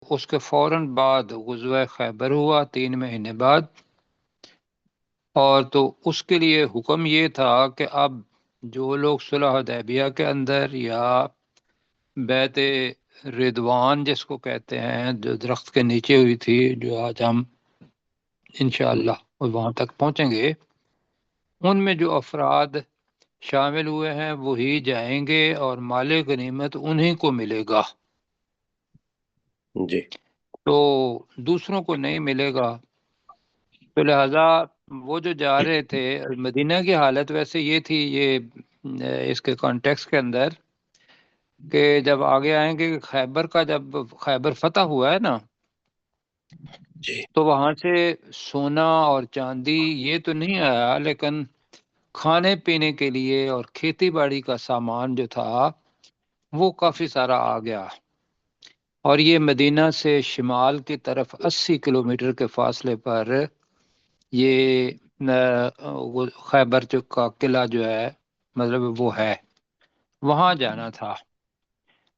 اس کے فوراً بعد غزوہ خیبر ہوا 3 مہینے بعد، اور تو اس کے لیے حکم یہ تھا کہ اب جو لوگ صلح حدیبیہ کے اندر یا بیعت رضوان جس کو کہتے ہیں، جو درخت کے نیچے ہوئی تھی، جو آج ہم انشاءاللہ وہاں تک پہنچیں گے، ان میں جو افراد شامل ہوئے ہیں وہی جائیں گے اور مال غنیمت انہی کو ملے گا، جی تو دوسروں کو نہیں ملے گا۔ تو لہذا وہ جو جا رہے تھے، مدینہ کی حالت ویسے یہ تھی، یہ اس کے کانٹیکس کے اندر، کہ جب آگے آئیں گے خیبر کا، جب خیبر فتح ہوا ہے نا، جی تو وہاں سے سونا اور چاندی یہ تو نہیں آیا، لیکن کھانے پینے کے لیے اور کھیتی باڑی کا سامان جو تھا وہ کافی سارا آ گیا، اور یہ مدینہ سے شمال کی طرف 80 کلومیٹر کے فاصلے پر یہ وہ خیبر کا قلعہ جو ہے، مطلب وہ ہے، وہاں جانا تھا۔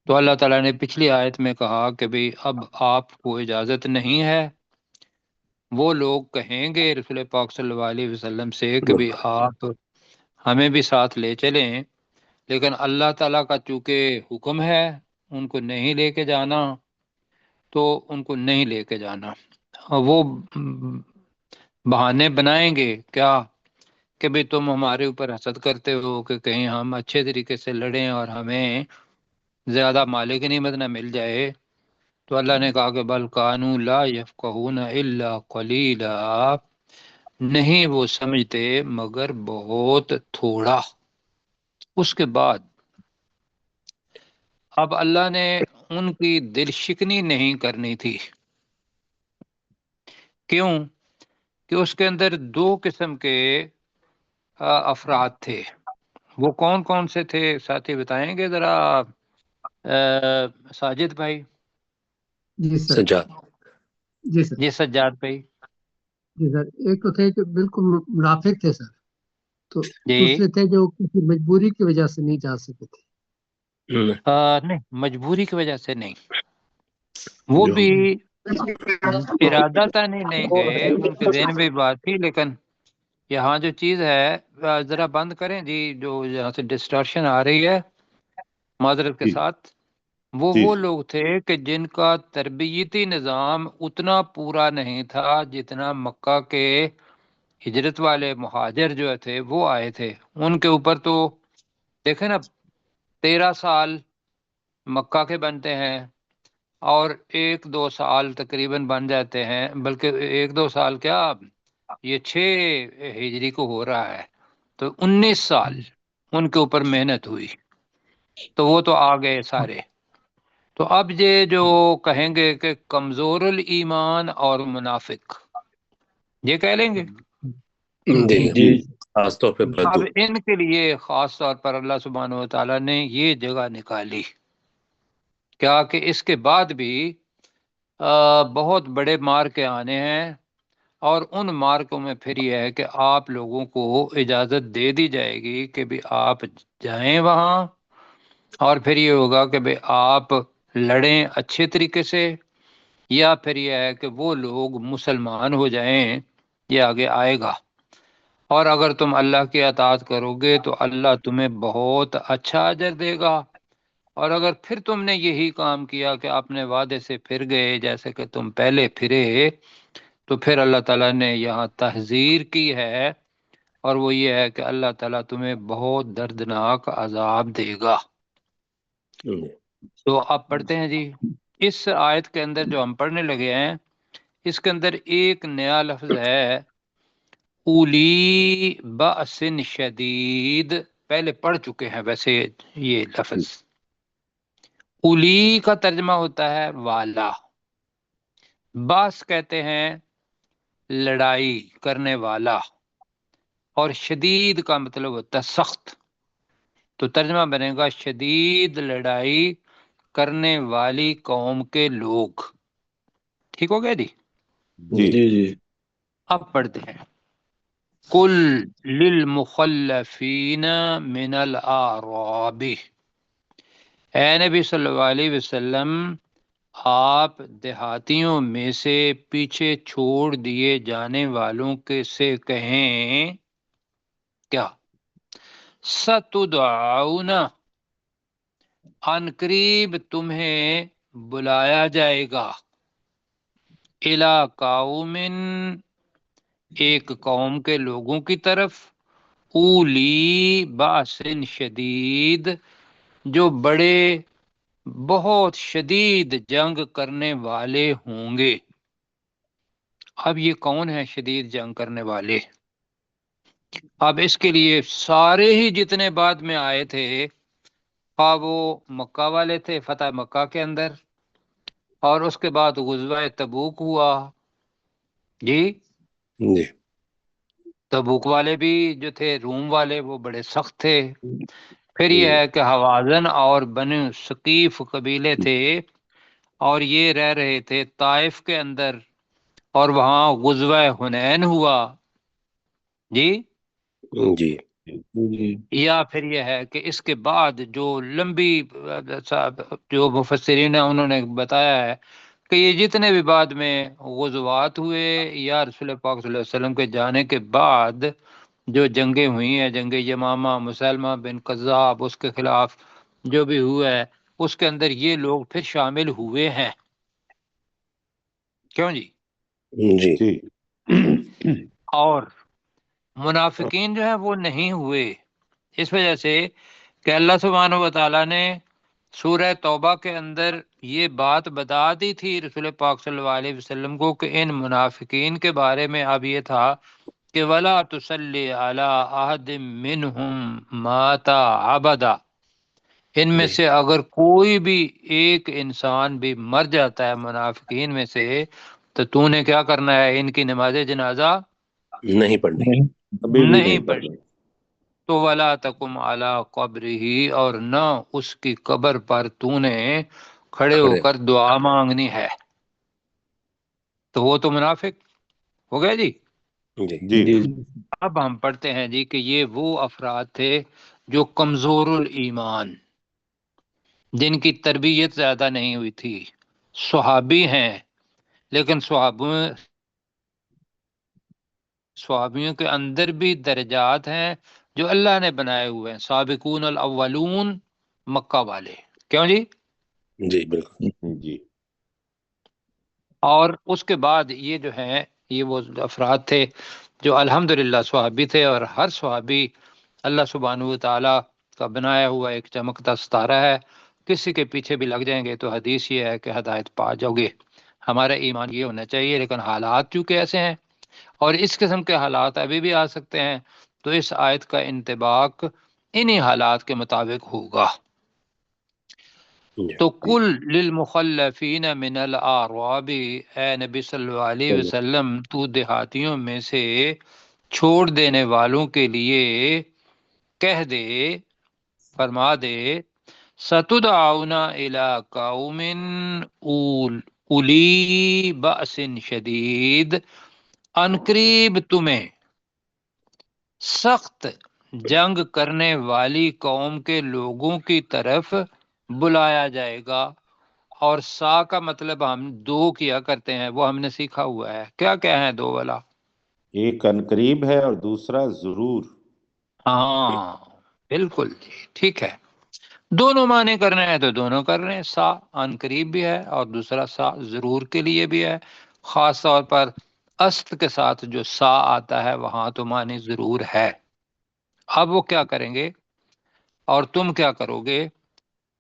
تو اللہ تعالیٰ نے پچھلی آیت میں کہا کہ بھئی اب آپ کو اجازت نہیں ہے، وہ لوگ کہیں گے رسول پاک صلی اللہ علیہ وسلم سے کہ بھئی آپ ہمیں بھی ساتھ لے چلیں، لیکن اللہ تعالیٰ کا چونکہ حکم ہے ان کو نہیں لے کے جانا، تو ان کو نہیں لے کے جانا۔ اور وہ بہانے بنائیں گے کیا، کہ بھئی تم ہمارے اوپر حسد کرتے ہو کہ کہیں ہم اچھے طریقے سے لڑیں اور ہمیں زیادہ مال غنیمت نہ مل جائے۔ تو اللہ نے کہا کہ بل کانوا لا یفقہون الا قلیلا، نہیں وہ سمجھتے مگر بہت تھوڑا۔ اس کے بعد اب اللہ نے ان کی دل شکنی نہیں کرنی تھی، کیوں کہ اس کے اندر 2 قسم کے افراد تھے۔ وہ کون کون سے تھے ساتھی بتائیں گے ذرا، ساجد بھائی؟ جی سر، سجاد جی سر، جی سجاد بھائی؟ جی سر، ایک تو تھے کہ بالکل منافق تھے سر، تو جی دوسرے تھے جو کسی مجبوری کی وجہ سے نہیں جا سکے تھے۔ نہیں، مجبوری کی وجہ سے نہیں، وہ جو بھی ارادہ تھا نہیں گئے، ان کے ذہن میں بات تھی، لیکن یہاں جو چیز ہے، ذرا بند کریں جی، جو یہاں سے ڈسٹرشن آ رہی ہے، معذرت کے جی ساتھ۔ جی وہ لوگ تھے کہ جن کا تربیتی نظام اتنا پورا نہیں تھا جتنا مکہ کے ہجرت والے مہاجر جو تھے وہ آئے تھے۔ ان کے اوپر تو دیکھیں نا، 13 سال مکہ کے بنتے ہیں، اور 1-2 سال تقریباً بن جاتے ہیں، بلکہ 1-2 سال کیا، یہ 6 ہجری کو ہو رہا ہے، تو 19 سال ان کے اوپر محنت ہوئی، تو وہ تو آ گئے سارے۔ تو اب یہ جو کہیں گے کہ کمزور الایمان اور منافق، یہ کہہ لیں گے، جی جی خاص طور پہ اب بدو ان کے لیے خاص طور پر اللہ سبحانہ و تعالیٰ نے یہ جگہ نکالی، کیا کہ اس کے بعد بھی بہت بڑے مارکے آنے ہیں، اور ان مارکوں میں پھر یہ ہے کہ آپ لوگوں کو اجازت دے دی جائے گی کہ بھی آپ جائیں وہاں، اور پھر یہ ہوگا کہ بھی آپ لڑیں اچھے طریقے سے، یا پھر یہ ہے کہ وہ لوگ مسلمان ہو جائیں، یہ آگے آئے گا۔ اور اگر تم اللہ کی اطاعت کرو گے تو اللہ تمہیں بہت اچھا اجر دے گا، اور اگر پھر تم نے یہی کام کیا کہ اپنے وعدے سے پھر گئے جیسے کہ تم پہلے پھرے، تو پھر اللہ تعالیٰ نے یہاں تحذیر کی ہے، اور وہ یہ ہے کہ اللہ تعالیٰ تمہیں بہت دردناک عذاب دے گا۔ تو آپ پڑھتے ہیں جی، اس آیت کے اندر جو ہم پڑھنے لگے ہیں، اس کے اندر ایک نیا لفظ ہے، اولی بأس شدید۔ پہلے پڑھ چکے ہیں ویسے یہ لفظ۔ اولی کا ترجمہ ہوتا ہے والا، باس کہتے ہیں لڑائی کرنے والا، اور شدید کا مطلب ہوتا ہے سخت، تو ترجمہ بنے گا شدید لڑائی کرنے والی قوم کے لوگ۔ ٹھیک ہو گیا جی؟ جی جی اب پڑھتے ہیں، قل للمخلفین من الاعراب، اے نبی صلی اللہ علیہ وسلم آپ دیہاتیوں میں سے پیچھے چھوڑ دیے جانے والوں کے سے کہیں کیا ستدعون ان قریب تمہیں بلایا جائے گا الی قوم ایک قوم کے لوگوں کی طرف اولی باس شدید جو بڑے بہت شدید جنگ کرنے والے ہوں گے۔ اب یہ کون ہے شدید جنگ کرنے والے؟ اب اس کے لیے سارے ہی جتنے بعد میں آئے تھے، خواہ وہ مکہ والے تھے فتح مکہ کے اندر، اور اس کے بعد غزوہ تبوک ہوا، جی جی تبوک والے بھی جو تھے روم والے وہ بڑے سخت تھے۔ پھر یہ جی ہے کہ حوازن اور بنو ثقیف قبیلے تھے، اور یہ رہ رہے تھے طائف کے اندر، اور وہاں غزوہ حنین ہوا، جی جی جی یا پھر یہ ہے کہ اس کے بعد جو لمبی جو مفسرین ہیں انہوں نے بتایا ہے کہ یہ جتنے بھی بعد میں غزوات ہوئے یا رسول پاک صلی اللہ علیہ وسلم کے جانے کے بعد جو جنگیں ہوئی ہیں، جنگ یمامہ، مسلمہ بن کذاب، اس کے خلاف جو بھی ہوا ہے، اس کے اندر یہ لوگ پھر شامل ہوئے ہیں، کیوں جی؟ جی جی اور منافقین جو ہیں وہ نہیں ہوئے، اس وجہ سے کہ اللہ سبحانہ و تعالیٰ نے سورہ توبہ کے اندر یہ بات بتا دی تھی رسول پاک صلی اللہ علیہ وسلم کو کہ ان منافقین کے بارے میں اب یہ تھا کہ وَلَا تُصَلِّ عَلَىٰ أَحَدٍ مِّنْهُمْ مَاتَ عَبَدًا، ان میں جی سے اگر کوئی بھی ایک انسان بھی مر جاتا ہے منافقین میں سے تو نے کیا کرنا ہے؟ ان کی نماز جنازہ نہیں پڑھنی نہیں ابھی بھی نہیں نہیں پڑھنی، پڑھنا تو ولا تکم علی قبرہ، اور نہ اس کی قبر پر نے کھڑے ہو کھڑے کر دعا مانگنی ہے۔ تو وہ تو منافق ہو گیا جی۔ جی جی جی اب ہم پڑھتے ہیں جی کہ یہ وہ افراد تھے جو کمزور الایمان، جن کی تربیت زیادہ نہیں ہوئی تھی، صحابی ہیں، لیکن صحابیوں کے اندر بھی درجات ہیں جو اللہ نے بنائے ہوئے ہیں، سابقون الاولون مکہ والے، کیوں جی؟ جی بالکل جی اور اس کے بعد یہ جو ہیں یہ وہ افراد تھے جو الحمدللہ صحابی تھے، اور ہر صحابی اللہ سبحانہ و تعالیٰ کا بنایا ہوا ایک چمکتا ستارہ ہے، کسی کے پیچھے بھی لگ جائیں گے تو حدیث یہ ہے کہ ہدایت پا جاؤ گے۔ ہمارا ایمان یہ ہونا چاہیے، لیکن حالات چونکہ ایسے ہیں اور اس قسم کے حالات ابھی بھی آ سکتے ہیں، تو اس آیت کا انطباق انہی حالات کے مطابق ہوگا۔ جی تو کل للمخلفین من الاعراب، اے نبی صلی اللہ علیہ وسلم تو دیہاتیوں میں سے چھوڑ دینے والوں کے لیے کہہ دے، فرما دے، ستدعون الی قوم اولی بأس شدید، عنقریب تمہیں سخت جنگ کرنے والی قوم کے لوگوں کی طرف بلایا جائے گا۔ اور سا کا مطلب ہم دو کیا کرتے ہیں، وہ ہم نے سیکھا ہوا ہے، کیا کیا ہے دو والا؟ ایک عنقریب ہے اور دوسرا ضرور ہاں بالکل جی، ٹھیک ہے، دونوں معنی کرنے ہیں تو دونوں کر رہے ہیں، سا ان قریب بھی ہے اور دوسرا سا ضرور کے لیے بھی ہے۔ خاص طور پر است کے ساتھ جو سا آتا ہے وہاں تو معنی ضرور ہے۔ اب وہ کیا کریں گے اور تم کیا کرو گے؟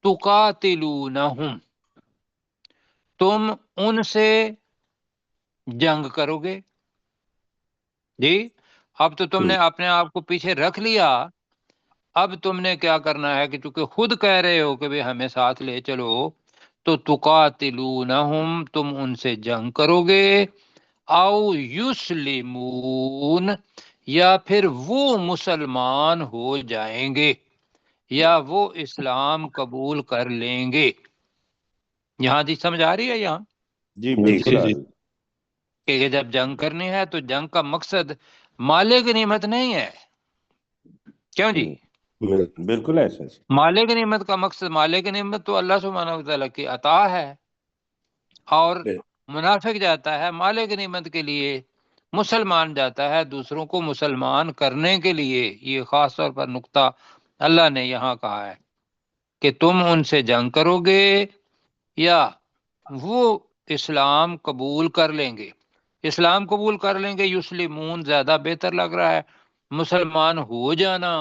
تقاتلونہم، تم ان سے جنگ کرو گے، جی اب تو تم نے اپنے آپ کو پیچھے رکھ لیا، اب تم نے کیا کرنا ہے کہ چونکہ خود کہہ رہے ہو کہ ہمیں ساتھ لے چلو، تو تقاتلونہم، تم ان سے جنگ کرو گے، او یسلمون، یا پھر وہ مسلمان ہو جائیں گے، یا وہ اسلام قبول کر لیں گے۔ یہاں جی سمجھ آ رہی ہے یہاں جی جی بالکل آ جی رہی کہ جب جنگ کرنی ہے تو جنگ کا مقصد مال غنیمت نہیں ہے، کیوں جی؟ بالکل ایسا مال غنیمت کا مقصد، مال غنیمت تو اللہ سبحانہ و تعالیٰ کی عطا ہے، اور منافق جاتا ہے مال غنیمت کے لیے، مسلمان جاتا ہے دوسروں کو مسلمان کرنے کے لیے۔ یہ خاص طور پر نقطہ اللہ نے یہاں کہا ہے کہ تم ان سے جنگ کرو گے یا وہ اسلام قبول کر لیں گے۔ اسلام قبول کر لیں گے، یسلمون زیادہ بہتر لگ رہا ہے، مسلمان ہو جانا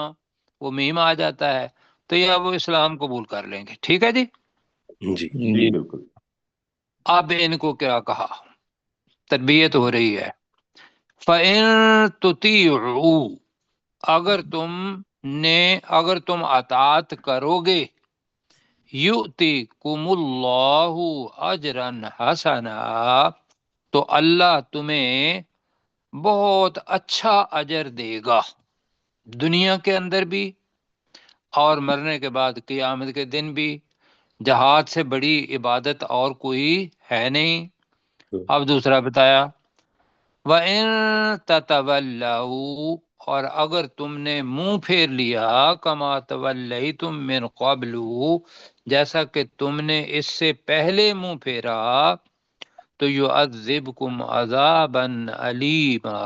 وہ میم آ جاتا ہے، تو یا وہ اسلام قبول کر لیں گے۔ ٹھیک ہے جی، جی جی بالکل۔ اب ان کو کیا کہا، تربیت ہو رہی ہے۔ فَإِن تُطِيعُوا، اگر تم اطاعت کرو گے، یؤتِکُمُ اللَّهُ اجرا حسنا، تو اللہ تمہیں بہت اچھا اجر دے گا، دنیا کے اندر بھی اور مرنے کے بعد قیامت کے دن بھی۔ جہاد سے بڑی عبادت اور کوئی ہے نہیں۔ اب دوسرا بتایا، وَإِن تَتَوَلَّوْا، اور اگر تم نے منہ پھیر لیا، کما تولیتم من قبل، جیسا کہ تم نے اس سے پہلے منہ پھیرا، تو یعذبکم عذابا علیما،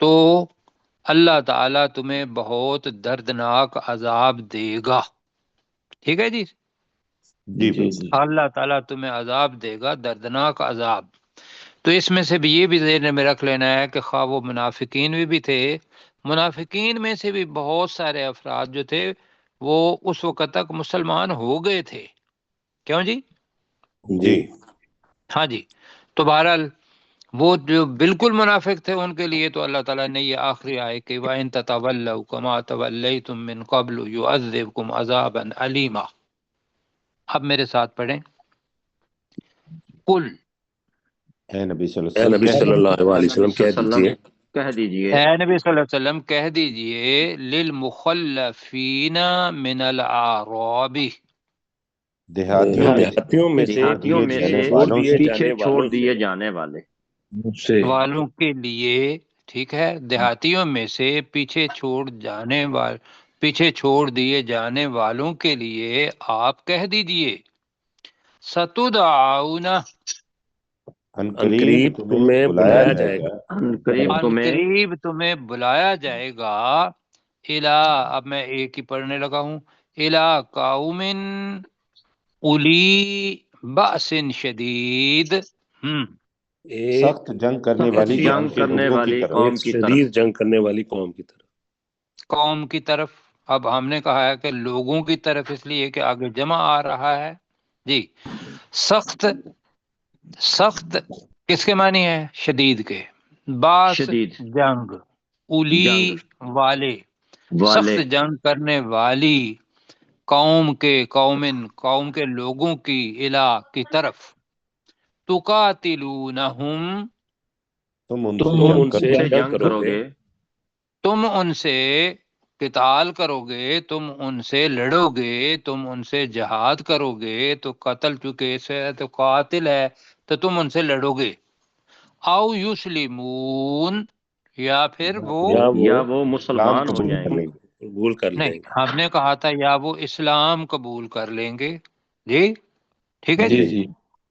تو اللہ تعالیٰ تمہیں بہت دردناک عذاب دے گا۔ ٹھیک ہے جی، جی بالکل۔ اللہ تعالیٰ تمہیں عذاب دے گا، دردناک عذاب۔ تو اس میں سے بھی یہ بھی ذہن میں رکھ لینا ہے کہ خواہ وہ منافقین بھی تھے، منافقین میں سے بھی بہت سارے افراد جو تھے وہ اس وقت تک مسلمان ہو گئے تھے۔ کیوں جی؟ جی ہاں جی، تو بہرحال وہ جو بالکل منافق تھے ان کے لیے تو اللہ تعالیٰ نے یہ آخری آئے کہ وَإِن تَتَوَلَّوْا كَمَا تَوَلَّيْتُم مِّن قَبْلُ يُعَذِّبْكُمْ عَذَابًا أَلِيمًا۔ اب میرے ساتھ پڑھیں، قل، اے نبی صلی اے اللہ نبی صلی علیہ اللہ علیہ وسلم کہہ دیجئے، کہہ دیجئے، اے نبی صلی اللہ علیہ وسلم کہہ دیجئے، للمخلفین من الاعراب، دیہاتیوں میں سے دیہاتیوں میں سے چھوڑ دیے پیچھے جانے چھوڑ والوں دیے سے، جانے والے، والوں کے لیے، ٹھیک ہے، دیہاتیوں میں سے پیچھے چھوڑ دیے جانے والوں کے لیے آپ کہہ دیجئے، ستدعون، ان قریب قریب تمہیں بلایا جائے گا، ان قریب ان تمہیں قریب تمہیں بلایا جائے گا، الا، اب میں ایک ہی پڑھنے لگا ہوں، الا قوم اولی بأس شدید، ایک سخت جنگ کرنے والی قوم جنگ کے کرنے لوگوں کی والی طرف۔ قوم ایک کی طرف، شدید جنگ کرنے والی قوم کی طرف۔ قوم کی طرف۔ اب ہم نے کہا ہے کہ لوگوں کی طرف اس لیے کہ آگے جمع آ رہا ہے جی۔ سخت، سخت کس کے معنی ہے؟ شدید کے، باس شدید جنگ، اولی جنگ والے، والے، سخت جنگ کرنے والی قوم کے، قوم کے لوگوں کی، الہ کی طرف، تقاتلونہم، تم ان تم سے ان سے سے جنگ جنگ کرو کرو گے، گے، تم ان سے قتال کرو گے، تم ان سے لڑو گے، تم ان سے جہاد کرو گے، تو قتل چکے سے تو قاتل ہے، تو تم ان سے لڑو گے، او یسلمون، یا پھر وہ، یا وہ اسلام مسلمان ہو قبول جائیں کر گے، لیں گے۔ قبول کر نہیں، لیں گے۔ ہم نے کہا تھا یا وہ اسلام قبول کر لیں گے جی، ٹھیک ہے جی، جی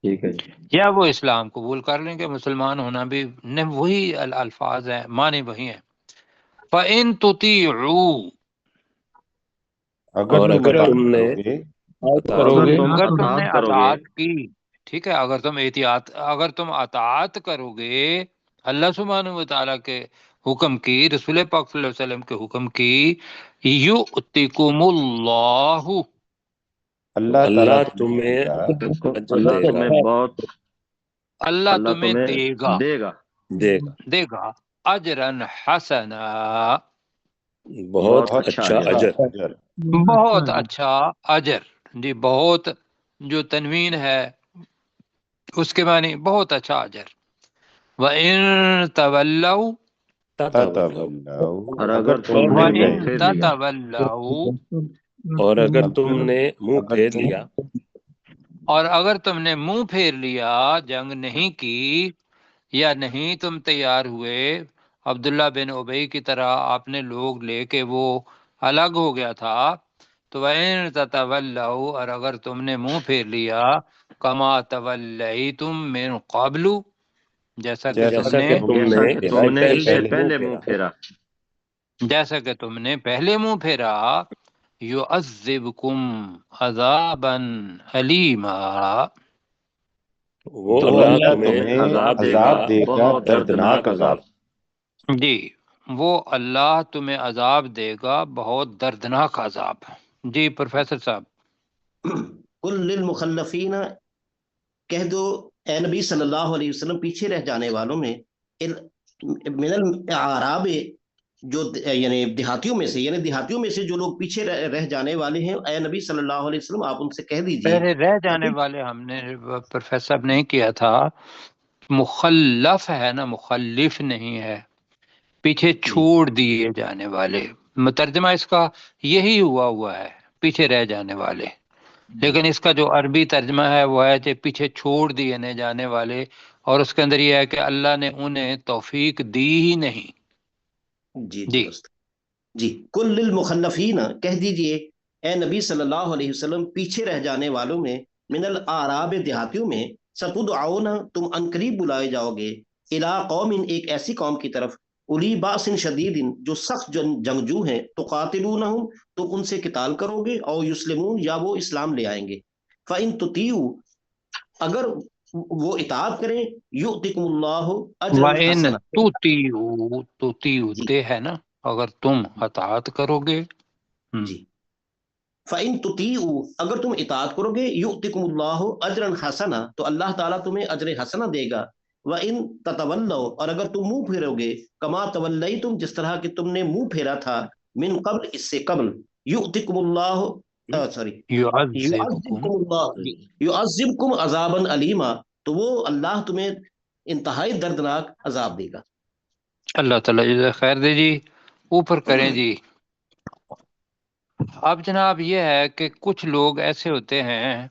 ٹھیک ہے جی، یا وہ اسلام قبول کر لیں گے، مسلمان ہونا بھی نے وہی الفاظ ہیں، معنی وہی ہیں۔ فَإِن تُطِيعُوا، اگر اور تم اگر اطاعت تم نے کرو گے، اگر تم اگر تم نے اطاعت کرو گے، اطاعت کی، ٹھیک ہے، اگر تم اطاعت کرو گے اللہ سبحانہ و تعالیٰ کے حکم کی، رسول پاک صلی اللہ علیہ وسلم کے حکم کی، یؤتکم اللہ، اللہ تعالیٰ اللہ تمہیں دے تمہیں گا اجر اللہ دے گا، تمہیں بہت، اللہ اللہ تمہیں تمہیں دے گا، دے گا دے گا اجرن حسنا، بہت بہت اچھا اجر، اجر۔ اجر۔ بہت اچھا اجر جی، بہت جو تنوین ہے اس کے معنی بہت اچھا اجر۔ وَإِن تَوَلَّوْا، تتولوا، اور اگر اگر تم تم نے پھر منہ وَإِن گئے، پھیر لیا، تَتَوَلَّوْا، اور اگر تم نے منہ اگر پھیر تم لیا، اور اگر تم نے منہ پھیر لیا، جنگ نہیں کی یا نہیں تم تیار ہوئے، عبداللہ بن ابی کی طرح آپ نے لوگ لے کے وہ الگ ہو گیا تھا، تو وَإِن تَتَوَلَّوْا، اور اگر تم نے منہ پھیر لیا، کما تولیتم من قبل، جیسا کہ جیسا تم نے کہ تم جیسا نے کہ تم نے اس سے پہلے پہلے منہ منہ پھیرا، پھیرا، جیسا کہ تم نے پہلے منہ پھیرا، یعذبکم عذابا علیما، وہ تو اللہ اللہ تمہیں تمہیں عذاب دے گا عذاب دے گا بہت دردناک عذاب۔ جی وہ اللہ تمہیں عذاب دے گا بہت دردناک عذاب۔ جی پروفیسر صاحب۔ قل للمخلفین، کہہ دو اے نبی صلی اللہ علیہ وسلم پیچھے رہ جانے والوں میں، من الاعراب، جو یعنی دیہاتیوں میں سے، یعنی دیہاتیوں میں سے جو لوگ پیچھے رہ جانے والے ہیں، اے نبی صلی اللہ علیہ وسلم آپ ان سے کہہ دیجئے پہلے رہ جانے والے ہم نے پروفیسر صاحب نہیں کیا تھا، مخلف ہے نا، مخلف نہیں ہے، پیچھے چھوڑ دیے جانے والے، مترجمہ اس کا یہی ہوا ہے، پیچھے رہ جانے والے، لیکن اس کا جو عربی ترجمہ ہے وہ ہے کہ پیچھے چھوڑ دیے جانے والے، اور اس کے اندر یہ ہے کہ اللہ نے انہیں توفیق دی ہی نہیں۔ جی درست جی۔ کل للمخلفین، کہہ دیجئے اے نبی صلی اللہ علیہ وسلم پیچھے رہ جانے والوں میں، من الاعراب دیہاتیوں میں، ستدعون تم انقریب بلائے جاؤ گے، الی قوم ایک ایسی قوم کی طرف، الی باس شدید جو سخت جنگجو ہیں، تقاتلونہم تم ان سے قتال کرو گے، او یسلمون یا وہ اسلام لے آئیں گے، فإن تطیعوا اگر وہ اطاعت کریں، یؤتکم اللہ اجرا وَإِن حسنا، تُطِیعُوا جی تے ہے نا، اگر تم اطاعت کرو گے۔ جی، فَإِن تُطِیعُوا اگر تم اطاعت کرو گے، یؤتکم اللہ اجرا حسنا تو اللہ تعالیٰ تمہیں اجر حسنہ دے گا، وَإِن تَتَوَلَّوْا اور اگر تم منہ پھیرو گے، کما تولیتم جس طرح کہ تم نے منہ پھیرا تھا، من قبل اس سے قبل، یؤتکم اللہ یعذبکم، یعذبکم اللہ یعذبکم عذابا علیما تو وہ اللہ تمہیں انتہائی دردناک عذاب دے گا۔ اللہ تعالیٰ جزائے خیر دے جی، اوپر کریں جی۔ اب جناب یہ ہے کہ کچھ لوگ ایسے ہوتے ہیں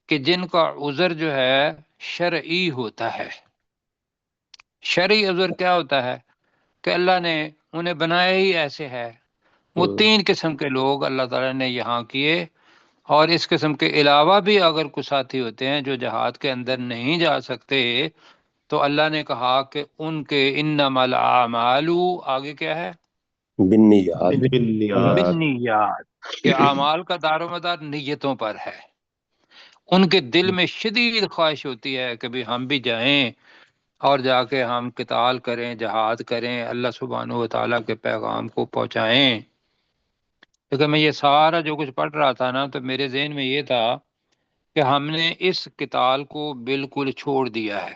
کہ جن کا عذر جو ہے شرعی ہوتا ہے۔ شرعی عذر کیا ہوتا ہے کہ اللہ نے انہیں بنایا ہی ایسے ہے۔ وہ تین قسم کے لوگ اللہ تعالیٰ نے یہاں کیے، اور اس قسم کے علاوہ بھی اگر کچھ ساتھی ہوتے ہیں جو جہاد کے اندر نہیں جا سکتے، تو اللہ نے کہا کہ ان کے انما الاعمال، آگے کیا ہے، بالنیات، بالنیات، کہ اعمال کا دار و مدار نیتوں پر ہے۔ ان کے دل میں شدید خواہش ہوتی ہے کہ بھی ہم بھی جائیں اور جا کے ہم قتال کریں، جہاد کریں، اللہ سبحانہ و تعالیٰ کے پیغام کو پہنچائیں۔ لیکن میں یہ سارا جو کچھ پڑھ رہا تھا نا، تو میرے ذہن میں یہ تھا کہ ہم نے اس قتال کو بالکل چھوڑ دیا ہے۔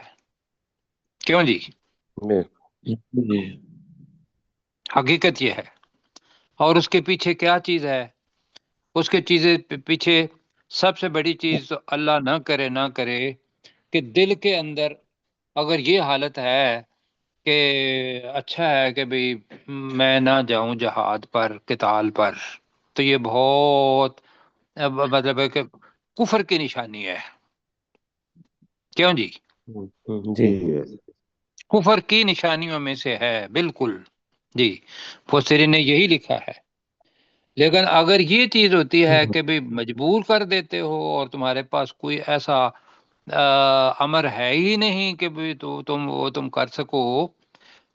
کیوں جی؟ حقیقت یہ ہے، اور اس کے پیچھے کیا چیز ہے؟ اس کے چیزیں پیچھے سب سے بڑی چیز تو اللہ نہ کرے کہ دل کے اندر اگر یہ حالت ہے کہ اچھا ہے کہ بھئی میں نہ جاؤں جہاد پر، قتال پر، تو یہ بہت مطلب ہے کہ کفر کی نشانی ہے۔ کیوں جی؟ جی کفر کی نشانیوں میں سے ہے، بالکل جی، فسرین نے یہی لکھا ہے۔ لیکن اگر یہ چیز ہوتی ہے کہ بھئی مجبور کر دیتے ہو اور تمہارے پاس کوئی ایسا امر ہے ہی نہیں کہ بھئی تم کر سکو،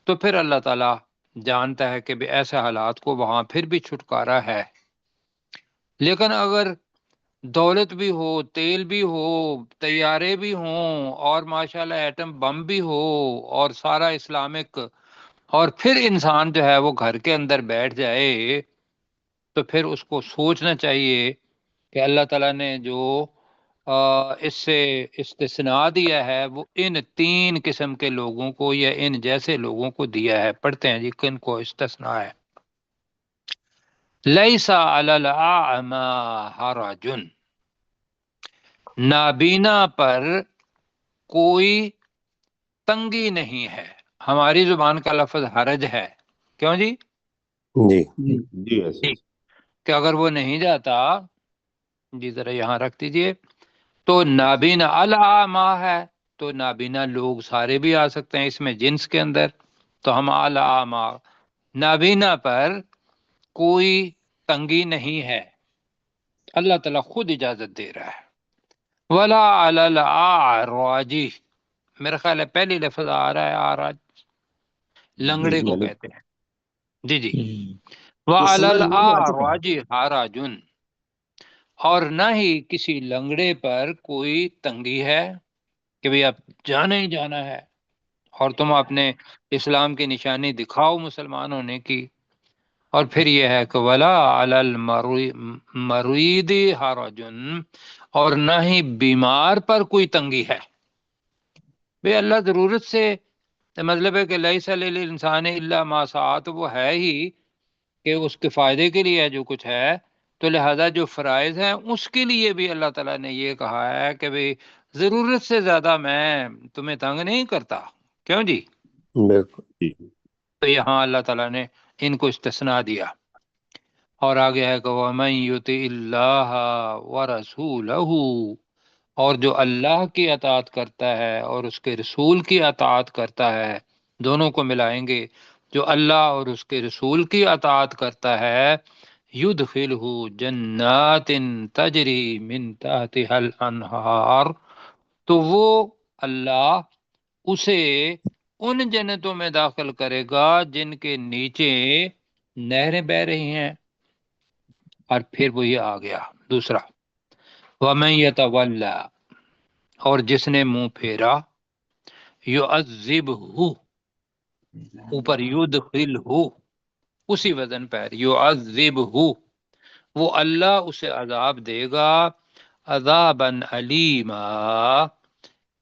تو پھر اللہ تعالیٰ جانتا ہے کہ بھی ایسے حالات کو وہاں پھر بھی چھٹکارا ہے۔ لیکن اگر دولت بھی ہو، تیل بھی ہو، طیارے بھی ہوں، اور ماشاءاللہ ایٹم بم بھی ہو، اور سارا اسلامک، اور پھر انسان جو ہے وہ گھر کے اندر بیٹھ جائے، تو پھر اس کو سوچنا چاہیے کہ اللہ تعالیٰ نے جو اس سے استثناء دیا ہے وہ ان تین قسم کے لوگوں کو یا ان جیسے لوگوں کو دیا ہے۔ پڑھتے ہیں جی کن کو استثناء ہے۔ لیس علی الاعمی حرج، نابینا پر کوئی تنگی نہیں ہے۔ ہماری زبان کا لفظ حرج ہے، کیوں جی؟ جی جی ایسے کہ اگر وہ نہیں جاتا، جی ذرا یہاں رکھ دیجئے، تو نابینا الاعمی ہے، تو نابینا لوگ سارے بھی آ سکتے ہیں اس میں جنس کے اندر، تو ہم الاعمی، نابینا پر کوئی تنگی نہیں ہے، اللہ تعالیٰ خود اجازت دے رہا ہے۔ ولا علی الاعراج، میرا خیال ہے پہلی لفظ آ رہا ہے آراج، لنگڑے کو یعنی کہتے ہیں، جی جی، یہ وعلی سورہ نور میں آ چکا ہے۔ الاعراج حرج، اور نہ ہی کسی لنگڑے پر کوئی تنگی ہے کہ بھئی اب جانا ہی جانا ہے، اور تم اپنے اسلام کی نشانی دکھاؤ مسلمان ہونے کی۔ اور پھر یہ ہے کہ ولا علی المریض حرج، اور نہ ہی بیمار پر کوئی تنگی ہے۔ بے اللہ ضرورت سے مطلب ہے کہ لیس للانسان الا ما سعى، تو وہ ہے ہی کہ اس کے فائدے کے لیے جو کچھ ہے، تو لہذا جو فرائض ہیں اس کے لیے بھی اللہ تعالیٰ نے یہ کہا ہے کہ بھئی ضرورت سے زیادہ میں تمہیں تنگ نہیں کرتا، کیوں جی؟ بالکل جی تو یہاں اللہ تعالیٰ نے ان کو استثناء دیا، اور آگے ہے کہ وَمَن يُطِعِ اللَّهَ وَرَسُولَهُ، اور جو اللہ کی اطاعت کرتا ہے اور اس کے رسول کی اطاعت کرتا ہے، دونوں کو ملائیں گے، جو اللہ اور اس کے رسول کی اطاعت کرتا ہے، یدخلہ جنات تجری من تحتها الانہار، تو وہ اللہ اسے ان جنتوں میں داخل کرے گا جن کے نیچے نہریں بہ رہی ہیں۔ اور پھر وہ یہ آ گیا دوسرا، وَمَن يَتَوَلَّى، اور جس نے منہ پھیرا، يُعَذِّبْهُ، اوپر يُدْخِلْهُ، اسی وزن پر يُعَذِّبْهُ، وہ اللہ اسے عذاب دے گا، عذاباً علیما،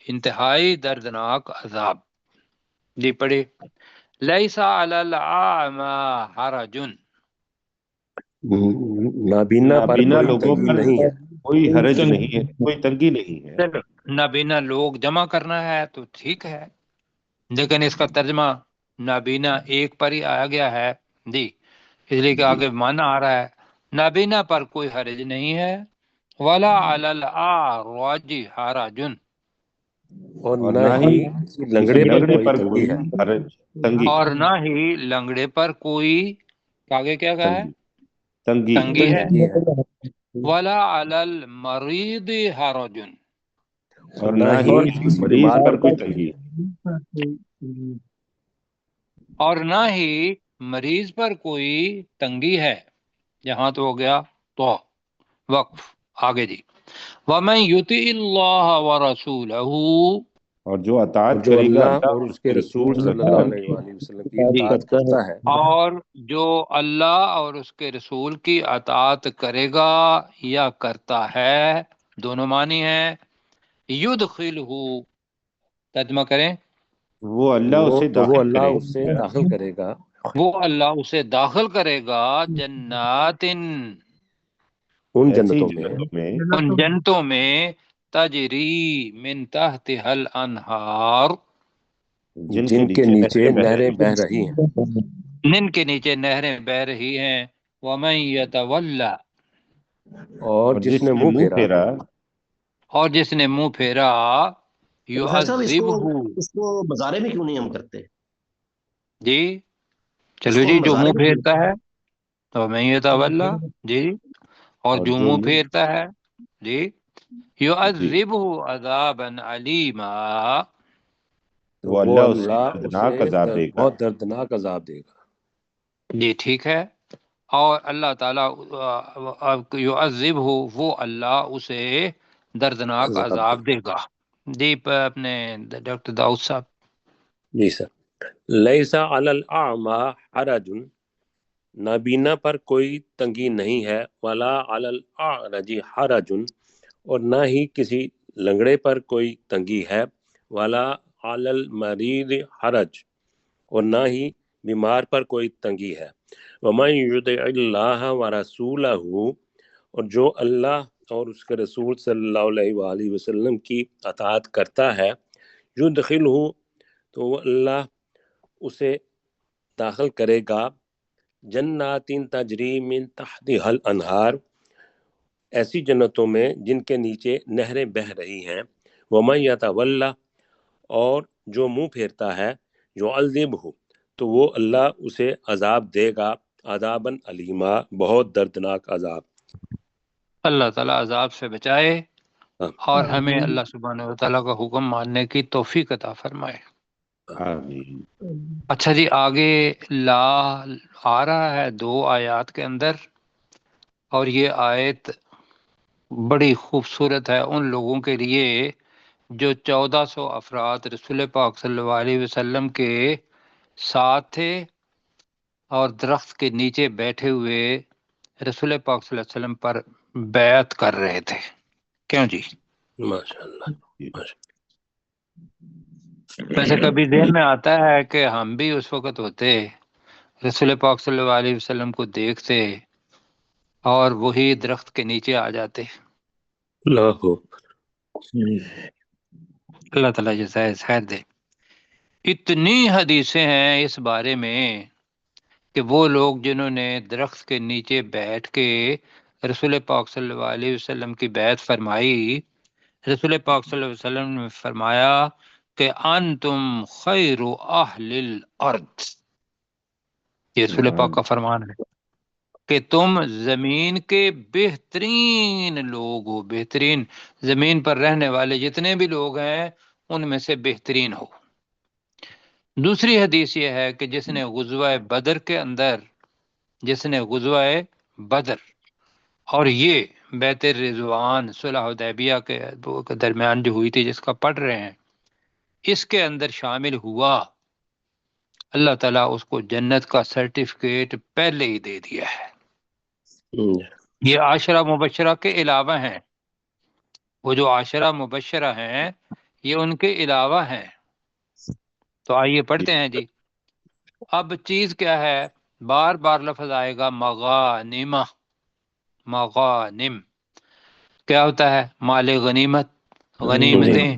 انتہائی دردناک عذاب۔ جی پڑھے، لیس علی الاعمى حرج، نابینا پر نابینا کوئی لوگوں تنگی پر نہیں ہے۔ کوئی حرج نہیں ہے، کوئی تنگی نہیں ہے۔ چلو نابینا لوگ جمع کرنا ہے تو ٹھیک ہے، لیکن اس کا ترجمہ نابینا ایک پر ہی آیا گیا ہے، جی، اس لیے کہ جی آگے معنی آ رہا ہے نابینا پر کوئی حرج نہیں ہے، ولا علی الاعراج حرج، اور اور نہ نہ ہی ہی کسی کسی لنگڑے پر لنگڑے کوئی پر تنگی کوئی ہے۔ حرج تنگی اور ہے، نہ ہی لنگڑے پر کوئی، آگے کیا کہا ہے، تنگی تنگی ہے۔ تنگی ہے، تنگی ہے، ولا علی المریض حرج، اور اور نہ نہ ہی ہی کسی مریض بیمار پر پر کوئی کوئی تنگی تنگی ہے۔ اور نہ ہی مریض پر کوئی تنگی ہے، یہاں تو ہو گیا تو وقف، آگے جی، وَمَن يُطِعِ اللَّهَ وَرَسُولَهُ، اور جو اور اطاعت جو کرے گا اللہ اللہ اور اور اس اس کے کے رسول رسول صلی صلی اللہ اللہ علیہ علیہ وسلم وآلہ وسلم کی اطاعت کرتا ہے، اور جو اللہ اور اس کے رسول کی اطاعت کرے گا یا کرتا ہے، دونوں معنی ہیں، یدخلہ، ترجمہ کریں، وہ اللہ اسے تو وہ داخل اللہ کرے اسے گا داخل کرے گا وہ اللہ اسے داخل کرے گا جنات، ان ایسی جنتوں میں جنتوں میں ان جنتوں میں، تجری من تحتها الانہار، جن کے نیچے نہریں بہ نہریں رہی بہ رہی ہیں۔ جن کے نیچے نہریں بہ رہی ہیں، ومن یتولی، اور اور جس جس نے نے منہ منہ پھیرا، پھیرا، اور جس نے منہ پھیرا، تو خیر صاحب یعذبہ، اس کو مظاہرے میں کیوں نہیں ہم کرتے؟ جی اس چلو کو جی، ہم جو مظاہرے منہ میں کیوں پھیرتا ہے تو میں یتولی، جی، اور اور جو جو منہ منہ پھیرتا ہے، جی، جی یعذبہ عذابا علیما، تو وہ وہ اللہ اسے اللہ اسے دردناک عذاب دے گا۔ بہت دردناک عذاب دے گا۔ جی ٹھیک ہے، اور اللہ تعالیٰ یعذبہ، وہ اللہ اسے دردناک عذاب دے عذاب دے گا۔ جی اپنے ڈاکٹر داؤد صاحب، جی سر، لیس علی الاعمى حرج، نابینا پر کوئی تنگی نہیں ہے، ولا علی الاعرج حرج، اور نہ ہی کسی لنگڑے پر کوئی تنگی ہے، ولا علی المریض حرج، اور نہ ہی بیمار پر کوئی تنگی ہے، ومن یطع اللہ ورسولہ، اور جو اللہ اور اس کے رسول صلی اللہ علیہ وآلہ وسلم کی اطاعت کرتا ہے، یدخلہ، تو وہ اللہ اسے داخل کرے گا، جنات تجری من تحتها الانہار، ایسی جنتوں میں جن کے نیچے نہریں بہ رہی ہیں، ومن یتولی، اور جو منہ پھیرتا ہے، یعذبہ، تو وہ اللہ اسے عذاب دے گا، عذاباً علیما، بہت دردناک عذاب۔ اللہ تعالیٰ عذاب سے بچائے اور ہمیں اللہ سبحانہ و تعالیٰ کا حکم ماننے کی توفیق عطا فرمائے۔ آمین۔ اچھا جی، آگے لا آ رہا ہے 2 آیات کے اندر، اور یہ آیت بڑی خوبصورت ہے ان لوگوں کے لیے جو 1400 افراد رسول پاک صلی اللہ علیہ وسلم کے ساتھ تھے اور درخت کے نیچے بیٹھے ہوئے رسول پاک صلی اللہ علیہ وسلم پر بیعت کر رہے تھے۔ کیوں جی؟ ماشاء اللہ، ماشاء ویسے کبھی ذہن میں آتا ہے کہ ہم بھی اس وقت ہوتے، رسول پاک صلی اللہ علیہ وسلم کو دیکھتے اور وہی درخت کے نیچے آ جاتے؟ اللہ ہو۔ اللہ تعالیٰ جزائے خیر دے۔ اتنی حدیثیں ہیں اس بارے میں کہ وہ لوگ جنہوں نے درخت کے نیچے بیٹھ کے رسول پاک صلی اللہ علیہ وسلم کی بیعت فرمائی، رسول پاک صلی اللہ علیہ وسلم نے فرمایا کہ انتم خیر اہل الارض، یہ رسول پاک کا فرمان ہے کہ تم زمین کے بہترین لوگ ہو، بہترین زمین پر رہنے والے جتنے بھی لوگ ہیں ان میں سے بہترین ہو۔ دوسری حدیث یہ ہے کہ جس نے غزوہ بدر کے اندر، جس نے غزوہ بدر اور یہ بیت رضوان صلح حدیبیہ کے درمیان جو ہوئی تھی جس کا پڑھ رہے ہیں، اس کے اندر شامل ہوا، اللہ تعالیٰ اس کو جنت کا سرٹیفکیٹ پہلے ہی دے دیا ہے۔ یہ عاشرہ مبشرہ کے علاوہ ہیں، وہ جو عاشرہ مبشرہ ہیں یہ ان کے علاوہ ہیں۔ تو آئیے پڑھتے ہیں جی۔ اب چیز کیا ہے؟ بار بار لفظ آئے گا مغانم، مغانم کیا ہوتا ہے؟ مال غنیمت، غنیمتیں۔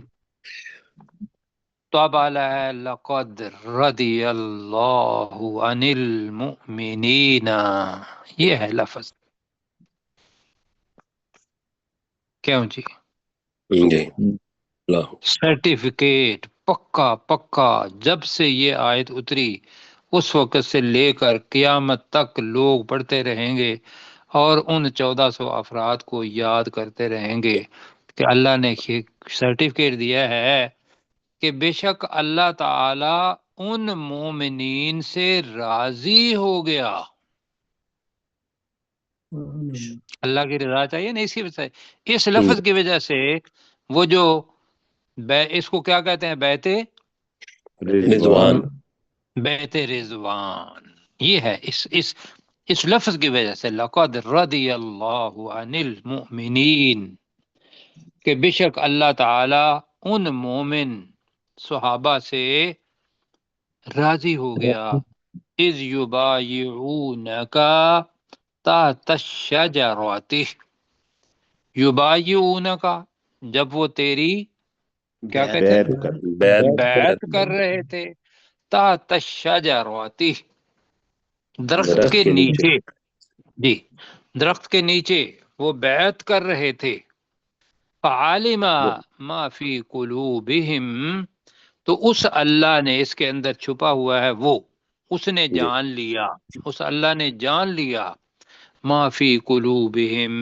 تو اب آلا ہے لقد رضی اللہ عن المؤمنین، یہ ہے لفظ۔ کیوں جی؟ جی اللہ۔ سرٹیفکیٹ پکا پکا، جب سے یہ آیت اتری اس وقت سے لے کر قیامت تک لوگ پڑھتے رہیں گے اور ان 1400 افراد کو یاد کرتے رہیں گے کہ اللہ نے سرٹیفکیٹ دیا ہے کہ بے شک اللہ تعالی ان مومنین سے راضی ہو گیا۔ اللہ کی رضا چاہیے نا، اسی وجہ سے اس لفظ کی وجہ سے وہ جو اس کو کیا کہتے ہیں؟ بیعت رضوان، بیعت رضوان، یہ ہے اس لفظ کی وجہ سے لقد رضی اللہ عن المؤمنین، کہ بے شک اللہ تعالی ان مومن صحابہ سے راضی ہو گیا۔ اذ یبایعونک تحت الشجرۃ، یبایعونک جب وہ تیری کیا کہتے ہیں؟ بیعت کر رہے تھے، تحت الشجرۃ درخت کے نیچے، جی درخت کے نیچے وہ بیعت کر رہے تھے۔ فعلم ما فی قلوبہم، تو اس اللہ نے اس کے اندر چھپا ہوا ہے وہ، اس نے جان لیا، اس اللہ نے جان لیا ما فی قلوبہم،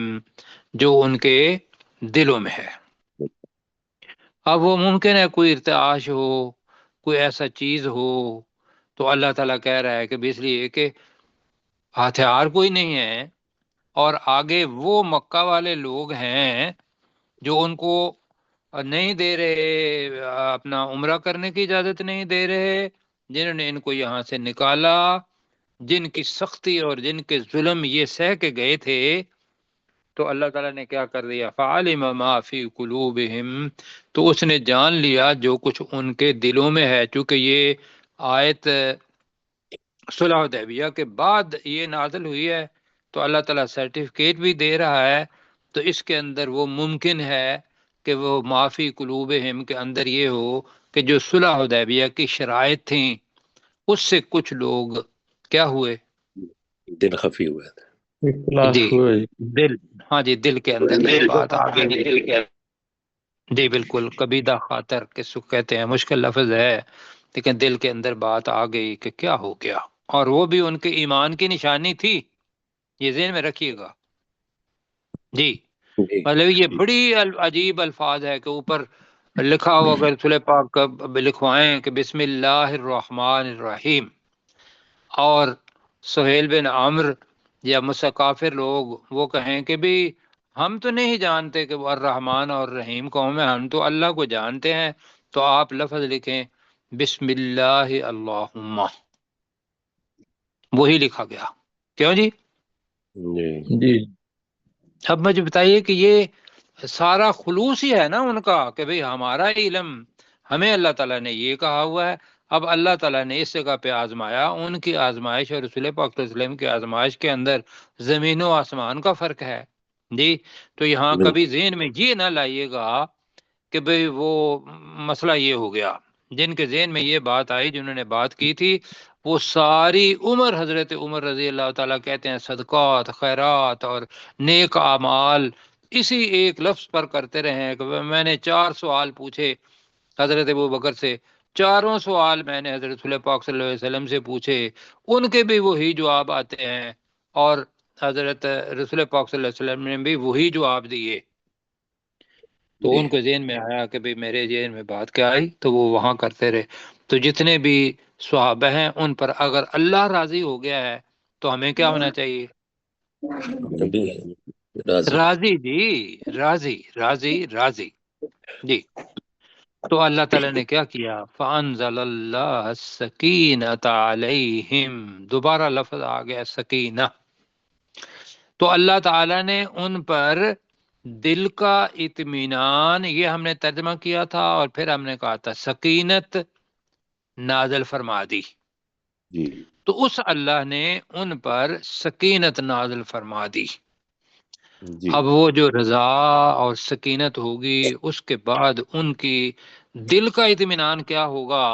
جو ان کے دلوں میں ہے۔ اب وہ ممکن ہے کوئی ارتعاش ہو، کوئی ایسا چیز ہو، تو اللہ تعالیٰ کہہ رہا ہے کہ اس لیے کہ ہتھیار کوئی نہیں ہے، اور آگے وہ مکہ والے لوگ ہیں جو ان کو نہیں دے رہے، اپنا عمرہ کرنے کی اجازت نہیں دے رہے، جنہوں نے ان کو یہاں سے نکالا، جن کی سختی اور جن کے ظلم یہ سہ کے گئے تھے، تو اللہ تعالیٰ نے کیا کر دیا؟ فعلم ما فی قلوبہم، تو اس نے جان لیا جو کچھ ان کے دلوں میں ہے۔ چونکہ یہ آیت صلح حدیبیہ کے بعد یہ نازل ہوئی ہے تو اللہ تعالیٰ سرٹیفکیٹ بھی دے رہا ہے، تو اس کے اندر وہ ممکن ہے کہ وہ معافی قلوبہم کے اندر یہ ہو کہ جو صلح حدیبیہ کی شرائط تھیں اس سے کچھ لوگ کیا ہوئے؟ دل خفی ہوا تھا، جی دل، ہاں جی دل کے اندر یہ بات آ گئی۔ جی بالکل، کبیدہ خاطر کس کو کہتے ہیں، مشکل لفظ ہے، لیکن دل کے اندر بات آ گئی کہ کیا ہو گیا، اور وہ بھی ان کے ایمان کی نشانی تھی، یہ ذہن میں رکھیے گا۔ جی مطلب یہ بڑی عجیب الفاظ ہے کہ اوپر لکھا ہو، اگر رسول پاک کا لکھوائیں کہ بسم اللہ الرحمن الرحیم، اور سہیل بن عمرو یا مسکافر لوگ وہ کہیں کہ بھی ہم تو نہیں جانتے کہ وہ الرحمن اور رحیم کون ہے، ہم تو اللہ کو جانتے ہیں، تو آپ لفظ لکھیں بسم اللہ اللہم، وہی لکھا گیا۔ کیوں جی؟ جی اب مجھے بتائیے کہ یہ سارا خلوص ہی ہے نا ان کا کہ بھئی ہمارا علم، ہمیں اللہ تعالیٰ نے یہ کہا ہوا ہے، اب اللہ تعالیٰ نے اس جگہ پہ آزمایا، ان کی آزمائش اور رسول پاک صلی اللہ علیہ وسلم کی آزمائش کے اندر زمین و آسمان کا فرق ہے جی۔ تو یہاں کبھی ذہن میں یہ نہ لائیے گا کہ بھئی وہ مسئلہ یہ ہو گیا۔ جن کے ذہن میں یہ بات آئی، جنہوں نے بات کی تھی، وہ ساری عمر حضرت عمر رضی اللہ تعالیٰ کہتے ہیں صدقات، خیرات اور نیک اعمال اسی ایک لفظ پر کرتے رہے ہیں کہ میں نے 4 سوال پوچھے حضرت ابوبکر سے، چاروں سوال میں نے حضرت رسول پاک صلی اللہ علیہ وسلم سے پوچھے، ان کے بھی وہی جواب آتے ہیں، اور حضرت رسول پاک صلی اللہ علیہ وسلم نے بھی وہی جواب دیے۔ تو ان کو ذہن میں آیا کہ بھئی میرے ذہن میں بات کیا آئی، تو وہ وہاں کرتے رہے۔ تو جتنے بھی صحابہ ہیں ان پر اگر اللہ راضی ہو گیا ہے تو ہمیں کیا ہونا چاہیے؟ راضی جی، راضی راضی راضی جی۔ تو اللہ تعالیٰ نے کیا کیا؟ فَأَنزَلَ اللَّهَ السَّكِينَةَ عَلَيْهِمْ، دوبارہ لفظ آ گیا سکینہ۔ تو اللہ تعالیٰ نے ان پر دل کا اطمینان، یہ ہم نے ترجمہ کیا تھا، اور پھر ہم نے کہا تھا سکینت نازل فرما دی۔ جی تو اس اللہ نے ان پر سکینت نازل فرما دی۔ جی اب وہ جو رضا اور سکینت ہوگی، اس کے بعد ان کی دل کا اطمینان کیا ہوگا،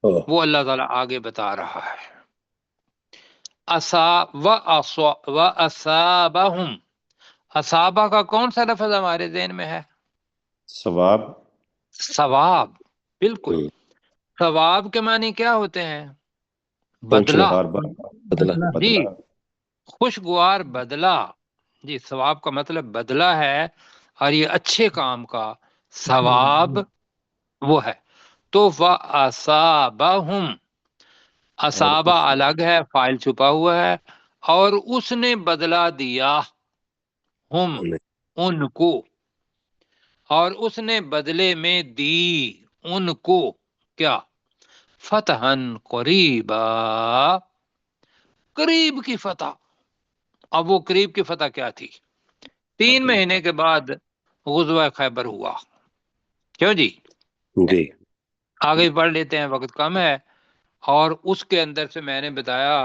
وہ اللہ تعالیٰ آگے بتا رہا ہے۔ وَأَصَابَهُمْ، اصابہ کا کون سا لفظ ہمارے ذہن میں ہے؟ ثواب، ثواب، بالکل۔ ثواب کے معنی کیا ہوتے ہیں؟ بدلہ جی، خوشگوار بدلہ جی۔ ثواب کا مطلب بدلہ ہے، اور یہ اچھے کام کا ثواب وہ ہے۔ تو وَأَصَابَهُمْ، اصابہ الگ ہے، فاعل چھپا ہوا ہے، اور اس نے بدلہ دیا ہم ان کو، اور اس نے بدلے میں دی ان کو کیا؟ فتحن قریبا، قریب کی فتح۔ اب وہ قریب کی فتح کیا تھی؟ 3 مہینے کے بعد غزوہ خیبر ہوا۔ کیوں جی؟ جی آگے پڑھ لیتے ہیں، وقت کم ہے۔ اور اس کے اندر سے میں نے بتایا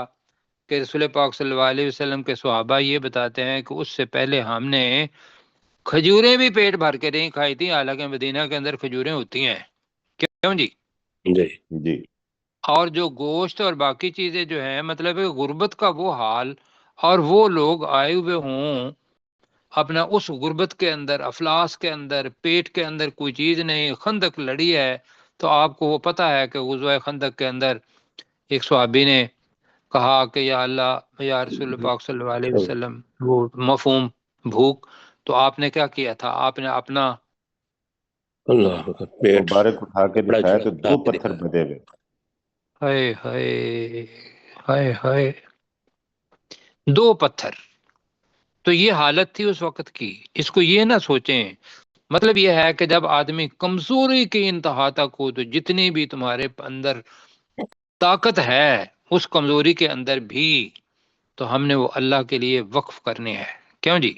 کہ رسول پاک صلی اللہ علیہ وسلم کے صحابہ یہ بتاتے ہیں کہ اس سے پہلے ہم نے کھجوریں بھی پیٹ بھر کے نہیں کھائی تھی، حالانکہ مدینہ کے اندر کھجوریں ہوتی ہیں۔ کیوں جی؟ جی جی اور جو گوشت اور باقی چیزیں جو ہیں، مطلب ہے غربت کا وہ حال، اور وہ لوگ آئے ہوئے ہوں اپنا اس غربت کے اندر، افلاس کے اندر، پیٹ کے اندر کوئی چیز نہیں، خندق لڑی ہے۔ تو آپ کو وہ پتہ ہے کہ غزوہ خندق کے اندر ایک صحابی نے کہا کہ یا اللہ، یا رسول پاک صلی اللہ علیہ وسلم، وہ مفہوم بھوک، تو آپ نے کیا کیا تھا؟ آپ نے اپنا اللہ پیٹ مبارک اٹھا کے دکھایا تو 2 پتھر بدے ہوئے۔ ہائے ہائے ہائے ہائے، 2 پتھر۔ تو یہ حالت تھی اس وقت کی۔ اس کو یہ نہ سوچیں، مطلب یہ ہے کہ جب آدمی کمزوری کی انتہا تک ہو، تو جتنی بھی تمہارے اندر طاقت ہے اس کمزوری کے اندر بھی تو ہم نے وہ اللہ کے لیے وقف کرنے ہیں۔ کیوں جی؟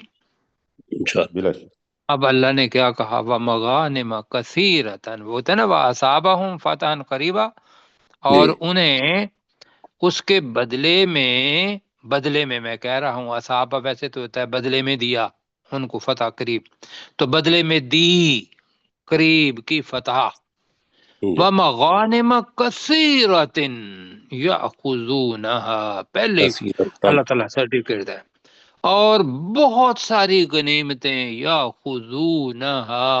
بلا شک۔ اب اللہ نے کیا کہا؟ وَمَغَانِمَ كَثِيرَةً، وہ تھا نا وَأَصَابَهُمْ فَتحًا قَرِيبًا، اور انہیں اس کے بدلے میں میں کہہ رہا ہوں، اصابہ ویسے تو ہوتا ہے بدلے میں دیا ان کو فتح قریب، تو بدلے میں دی قریب کی فتح۔ وَمَغَانِمَ كَثِيرَةٍ يَأْخُذُونَهَا، پہلے اللہ تعالیٰ سرٹیفکیٹ ہے، اور بہت ساری غنیمتیں، یَأْخُذُونَهَا،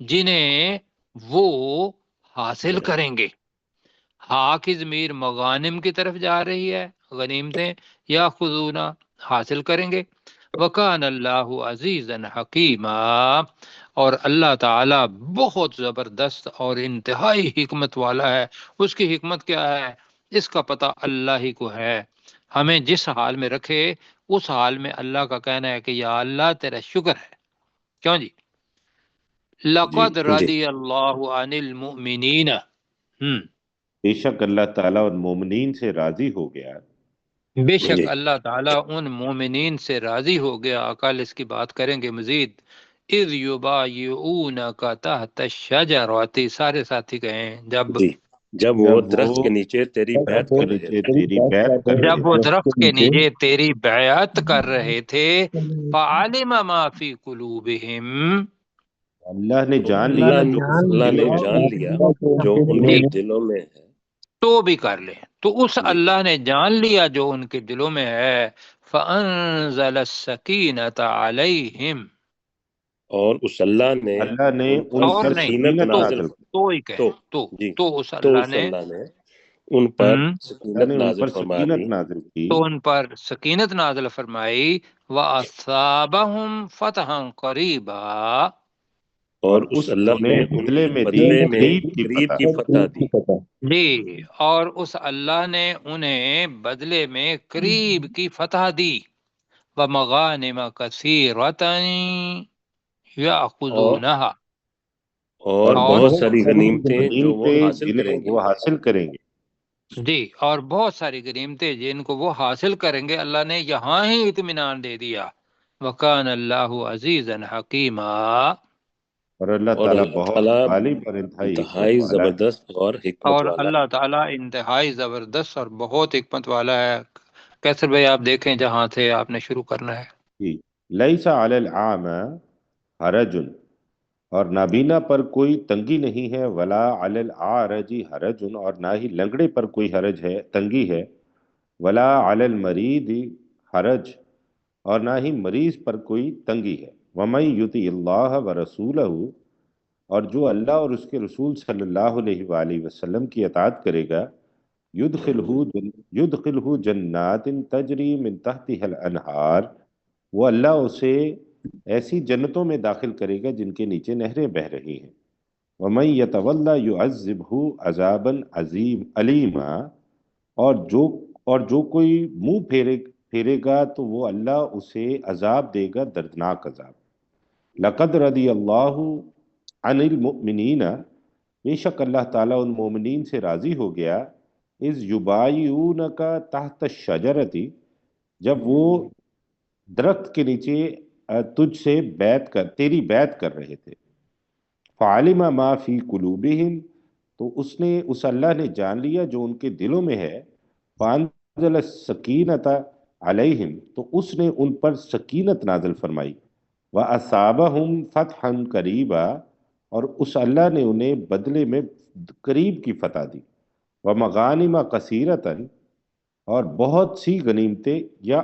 جنہیں وہ حاصل کریں گے۔ ہا کی ضمیر مغانم کی طرف جا رہی ہے، غنیمتیں، یاخذون حاصل کریں گے، وکان اللہ عزیزا حکیما، اور اللہ تعالیٰ بہت زبردست اور انتہائی حکمت والا ہے۔ اس کی حکمت کیا ہے اس کا پتہ اللہ ہی کو ہے۔ ہمیں جس حال میں رکھے اس حال میں اللہ کا کہنا ہے کہ یا اللہ تیرا شکر ہے۔ کیوں جی؟ لقد جی رضی اللہ عن المؤمنین، بے شک اللہ تعالیٰ ان مومنین سے راضی ہو گیا بے شک جی اللہ تعالیٰ ان مومنین سے راضی ہو گیا۔ کل اس کی بات کریں گے مزید۔ اذ یبایعونک تحت الشجرۃ، سارے ساتھی کہیں جی جب وہ درخت کے نیچے تیری بیعت درخت کے کر رہے نیچے تھے، تیری بیعت کر رہے جب وہ تھے، درخت کے نیچے تیری بیعت کر رہے تھے، فعلم ما فی قلوبہم، اللہ نے تو جان اللہ لیا نے جو ان کے اللہ نے دلوں جان میں لیا جو ان جی کے دلوں میں ہے۔ تو بھی کر لیں، تو اس جی اللہ نے جان لیا جو ان کے دلوں میں ہے، فانزل السکینۃ علیہم، اور اس اللہ نے اللہ نے ان پر ان اور پر نہیں سکینت سکینت تو نازل، نازل تو ہی کہیں تو تو جی تو اس تو اللہ اس نے اللہ نے ان پر ہم اللہ سکینت نے ان نازل پر فرما سکینت دی، نازل کی تو ان پر سکینت نازل فرمائی، وَأَصَابَهُمْ فَتْحًا قَرِيبًا، اور اور اس اس اللہ نے انہیں ان بدلے کے میں دی بدلے میں قریب کی قریب فتح۔ کی فتح دی۔ جی اور اس اللہ نے انہیں بدلے میں قریب کی فتح دی، وَمَغَانِمَ كَثِيرَةً اور يَأْخُذُونَهَا، اور اور بہت ساری غنیمتیں جو وہ غنیمتیں حاصل کریں جنہیں گے۔ وہ حاصل کریں گے۔ جی اور بہت ساری غنیمتیں جن کو وہ حاصل کریں گے، اللہ نے یہاں ہی اطمینان دے دیا۔ وَكَانَ اللَّهُ عَزِيزًا حَكِيمًا، اور اللہ اور تعالیٰ اللہ بہت تعالیٰ غالب اور انتہائی حکمت انتہائی والا ہے۔ زبردست اور حکمت اور والا اللہ تعالیٰ انتہائی زبردست اور بہت حکمت والا ہے۔ کیسر بھائی آپ دیکھیں جہاں تھے آپ نے شروع کرنا ہے۔ جی لیس علی العامى حرج، اور نابینا پر کوئی تنگی نہیں ہے، ولا علی الاعرج حرج، اور نہ ہی لنگڑے پر کوئی حرج ہے، تنگی ہے، ولا علی المریض حرج، اور نہ ہی مریض پر کوئی تنگی ہے۔ ومن یطع اللہ ورسولہ، اور جو اللہ اور اس کے رسول صلی اللہ علیہ وآلہ وسلم کی اطاعت کرے گا، یدخلہ جنات تجری من تحتها الانہار، وہ اللہ اسے ایسی جنتوں میں داخل کرے گا جن کے نیچے نہریں بہہ رہی ہیں۔ وَمَن يَتَوَلَّ يُعَذِّبْهُ عَذَابًا عَلِيمًا، اور جو کوئی منہ پھیرے گا تو وہ اللہ اسے عذاب دے گا، دردناک عذاب۔ لَقَدْ رَضِيَ اللَّهُ عَنِ الْمُؤْمِنِينَ، بے شک اللہ تعالیٰ ان مومنین سے راضی ہو گیا، اِذْ يُبَایعُونَکَ تحت الشجرۃ، جب وہ درخت کے نیچے تجھ سے تیری بیعت کر رہے تھے۔ فعلم ما فی قلوبہم، تو اس اللہ نے جان لیا جو ان کے دلوں میں ہے۔ فانزل السکینۃ علیہم، تو اس نے ان پر سکینت نازل فرمائی۔ واصابہم فتحا قریبا، اور اس اللہ نے انہیں بدلے میں قریب کی فتح دی۔ ومغانم کثیرۃ، اور بہت سی غنیمتیں، یا